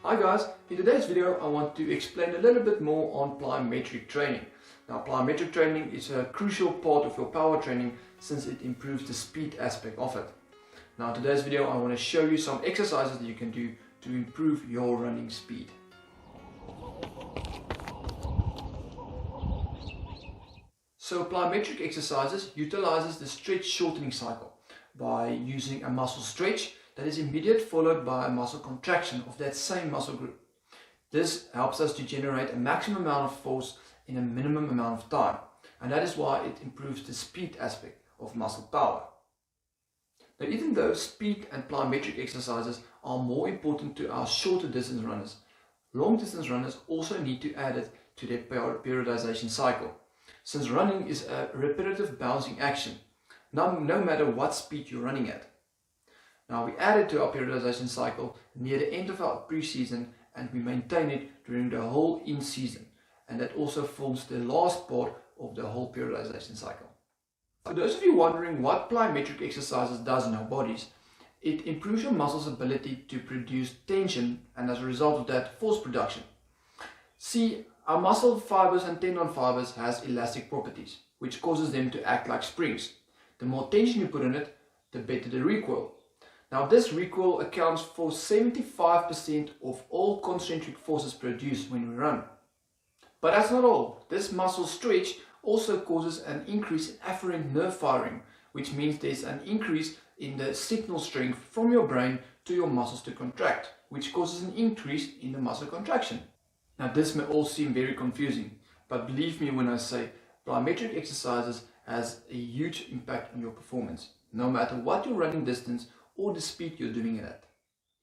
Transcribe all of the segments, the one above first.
Hi guys, in today's video I want to explain a little bit more on plyometric training. Now plyometric training is a crucial part of your power training since it improves the speed aspect of it. Now in today's video I want to show you some exercises that you can do to improve your running speed. So plyometric exercises utilizes the stretch shortening cycle by using a muscle stretch that is immediate followed by a muscle contraction of that same muscle group. This helps us to generate a maximum amount of force in a minimum amount of time, and that is why it improves the speed aspect of muscle power. Now even though speed and plyometric exercises are more important to our shorter distance runners, long distance runners also need to add it to their periodization cycle, since running is a repetitive bouncing action, no matter what speed you're running at. Now we add it to our periodization cycle near the end of our pre-season and we maintain it during the whole in-season, and that also forms the last part of the whole periodization cycle. For those of you wondering what plyometric exercises does in our bodies, it improves your muscles' ability to produce tension and as a result of that force production. See, our muscle fibers and tendon fibers has elastic properties which causes them to act like springs. The more tension you put in it, the better the recoil. Now this recoil accounts for 75% of all concentric forces produced when we run. But that's not all. This muscle stretch also causes an increase in afferent nerve firing, which means there's an increase in the signal strength from your brain to your muscles to contract, which causes an increase in the muscle contraction. Now this may all seem very confusing, but believe me when I say plyometric exercises has a huge impact on your performance, no matter what your running distance or the speed you're doing it at.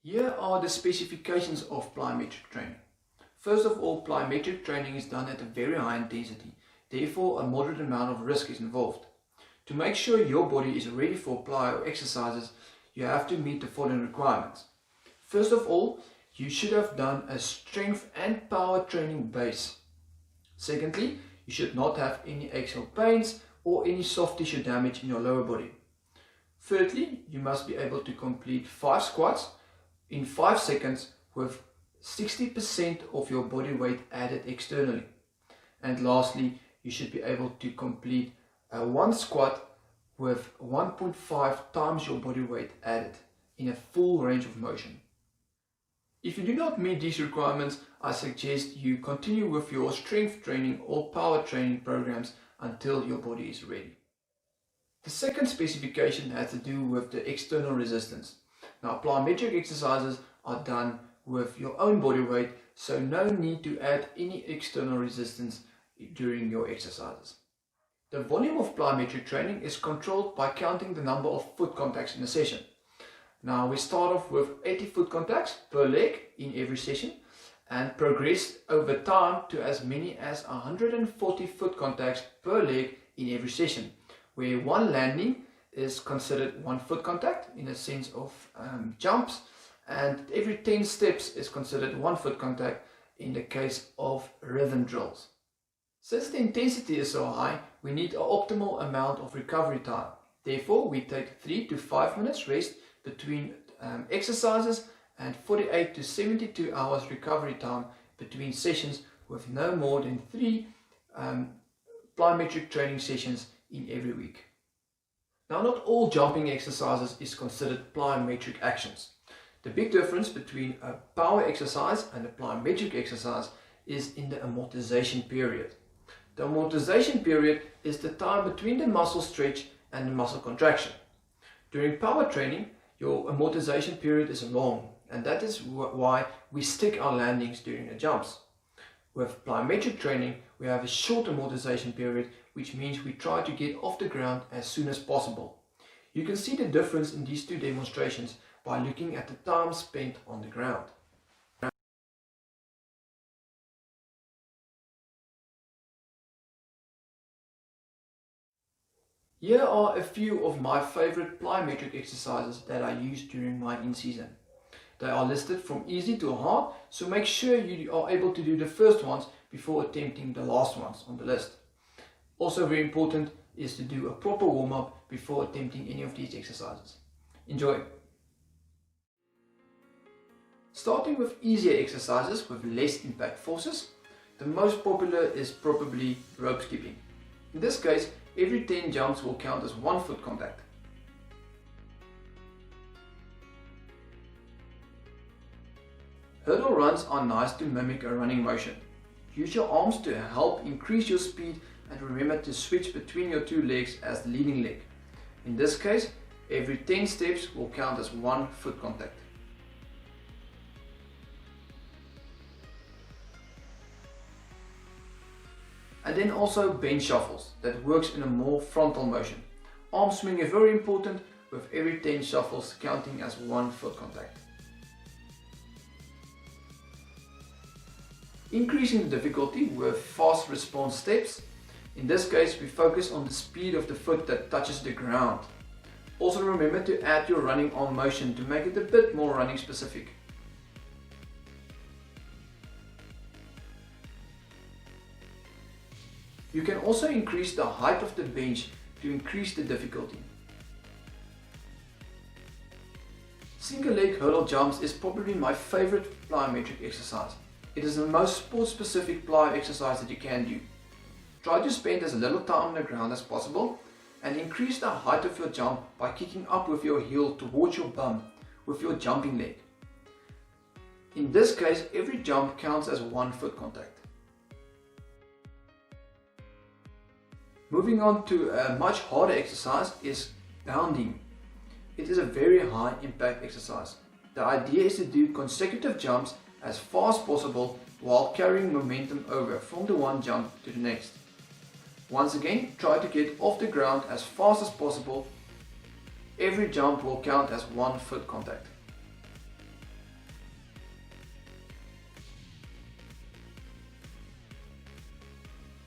Here are the specifications of plyometric training. First of all, plyometric training is done at a very high intensity, therefore a moderate amount of risk is involved. To make sure your body is ready for plyo exercises, you have to meet the following requirements. First of all, you should have done a strength and power training base. Secondly, you should not have any axial pains or any soft tissue damage in your lower body. Thirdly, you must be able to complete 5 squats in 5 seconds with 60% of your body weight added externally. And lastly, you should be able to complete one squat with 1.5 times your body weight added in a full range of motion. If you do not meet these requirements, I suggest you continue with your strength training or power training programs until your body is ready. The second specification has to do with the external resistance. Now plyometric exercises are done with your own body weight, so no need to add any external resistance during your exercises. The volume of plyometric training is controlled by counting the number of foot contacts in a session. Now we start off with 80 foot contacts per leg in every session and progress over time to as many as 140 foot contacts per leg in every session, where one landing is considered 1 foot contact in a sense of jumps, and every 10 steps is considered 1 foot contact in the case of rhythm drills. Since the intensity is so high, we need an optimal amount of recovery time. Therefore, we take 3 to 5 minutes rest between exercises and 48 to 72 hours recovery time between sessions, with no more than 3 plyometric training sessions in every week. Now not all jumping exercises is considered plyometric actions. The big difference between a power exercise and a plyometric exercise is in the amortization period. The amortization period is the time between the muscle stretch and the muscle contraction. During power training, your amortization period is long, and that is why we stick our landings during the jumps. With plyometric training, we have a short amortization period, which means we try to get off the ground as soon as possible. You can see the difference in these two demonstrations by looking at the time spent on the ground. Here are a few of my favorite plyometric exercises that I use during my in-season. They are listed from easy to hard, so make sure you are able to do the first ones before attempting the last ones on the list. Also very important is to do a proper warm-up before attempting any of these exercises. Enjoy! Starting with easier exercises with less impact forces, the most popular is probably rope skipping. In this case, every 10 jumps will count as 1 foot contact. Hurdle runs are nice to mimic a running motion. Use your arms to help increase your speed and remember to switch between your two legs as the leading leg. In this case, every 10 steps will count as 1 foot contact. And then also bench shuffles that works in a more frontal motion. Arm swing is very important, with every 10 shuffles counting as 1 foot contact. Increasing the difficulty with fast response steps. In this case, we focus on the speed of the foot that touches the ground. Also remember to add your running arm motion to make it a bit more running specific. You can also increase the height of the bench to increase the difficulty. Single leg hurdle jumps is probably my favorite plyometric exercise. It is the most sport-specific plyo exercise that you can do. Try to spend as little time on the ground as possible and increase the height of your jump by kicking up with your heel towards your bum with your jumping leg. In this case, every jump counts as 1 foot contact. Moving on to a much harder exercise is bounding. It is a very high impact exercise. The idea is to do consecutive jumps as fast as possible while carrying momentum over from the one jump to the next. Once again, try to get off the ground as fast as possible. Every jump will count as 1 foot contact.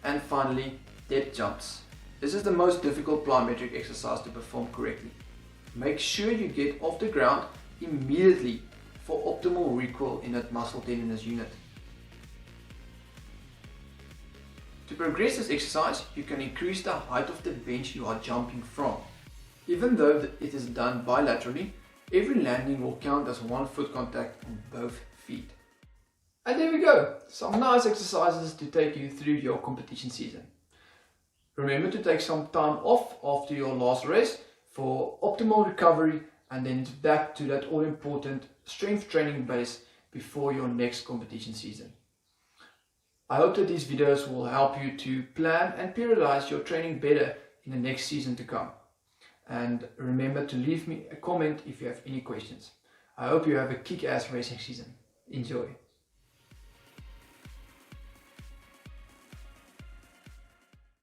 And finally, depth jumps. This is the most difficult plyometric exercise to perform correctly. Make sure you get off the ground immediately for optimal recoil in that muscle tendinous unit. To progress this exercise, you can increase the height of the bench you are jumping from. Even though it is done bilaterally, every landing will count as 1 foot contact on both feet. And there we go, some nice exercises to take you through your competition season. Remember to take some time off after your last rest for optimal recovery and then back to that all-important strength training base before your next competition season. I hope that these videos will help you to plan and periodize your training better in the next season to come. And remember to leave me a comment if you have any questions. I hope you have a kick-ass racing season. Enjoy!